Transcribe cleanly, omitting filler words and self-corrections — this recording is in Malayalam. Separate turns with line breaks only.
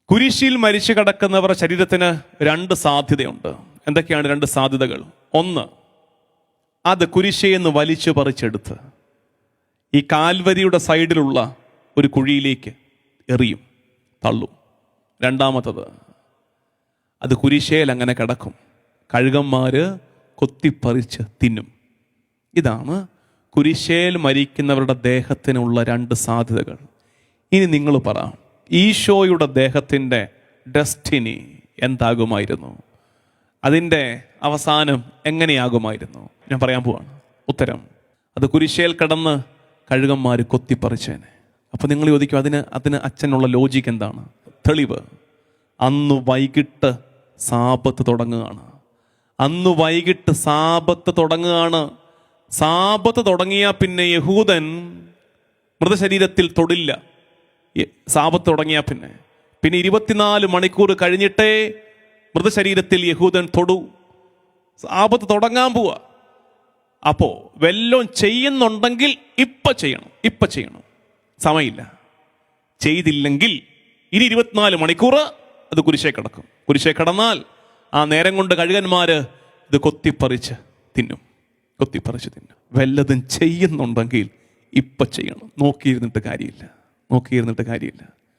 കുരിശിൽ മരിച്ചു കിടക്കുന്നവരുടെ ശരീരത്തിന് രണ്ട് സാധ്യതയുണ്ട്. എന്തൊക്കെയാണ് രണ്ട് സാധ്യതകൾ? ഒന്ന്, അത് കുരിശേന്ന് വലിച്ചു പറിച്ചെടുത്ത് ഈ കാൽവരിയുടെ സൈഡിലുള്ള ഒരു കുഴിയിലേക്ക് എറിയും, തള്ളും. രണ്ടാമത്തത്, അത് കുരിശേൽ അങ്ങനെ കിടക്കും, കഴുകന്മാര് കൊത്തിപ്പറിച്ച് തിന്നും. ഇതാണ് കുരിശേൽ മരിക്കുന്നവരുടെ ദേഹത്തിനുള്ള രണ്ട് സാധ്യതകൾ. ഇനി നിങ്ങൾ പറ, ഈശോയുടെ ദേഹത്തിൻ്റെ ഡെസ്റ്റിനി എന്താകുമായിരുന്നു? അതിൻ്റെ അവസാനം എങ്ങനെയാകുമായിരുന്നു? ഞാൻ പറയാൻ പോവാണ്. ഉത്തരം, അത് കുരിശേൽ കിടന്ന് കഴുകന്മാർ കൊത്തിപ്പറിച്ചേനെ. അപ്പോൾ നിങ്ങൾ ചോദിക്കും, അതിന് അച്ഛനുള്ള ലോജിക്ക് എന്താണ്? തെളിവ്, അന്ന് വൈകിട്ട് സാബത്ത് തുടങ്ങുകയാണ്. അന്ന് വൈകിട്ട് സാബത്ത് തുടങ്ങുകയാണ്. സാബത്ത് തുടങ്ങിയാൽ പിന്നെ യഹൂദൻ മൃതശരീരത്തിൽ തൊടില്ല. സാബത്ത് തുടങ്ങിയാൽ പിന്നെ 24 മണിക്കൂർ കഴിഞ്ഞിട്ടേ മൃതശരീരത്തിൽ യഹൂദൻ തൊടൂ. സാബത്ത് തുടങ്ങാൻ പോവാ. അപ്പോൾ വല്ലതും ചെയ്യുന്നുണ്ടെങ്കിൽ ഇപ്പം ചെയ്യണം. സമയമില്ല. ചെയ്തില്ലെങ്കിൽ ഇനി 24 മണിക്കൂർ അത് കുരിശേ കിടക്കും. കുരിശേ കിടന്നാൽ ആ നേരം കൊണ്ട് കഴുകന്മാർ ഇത് കൊത്തിപ്പറിച്ച് തിന്നും. വല്ലതും ചെയ്യുന്നുണ്ടെങ്കിൽ ഇപ്പം ചെയ്യണം. നോക്കിയിരുന്നിട്ട് കാര്യമില്ല.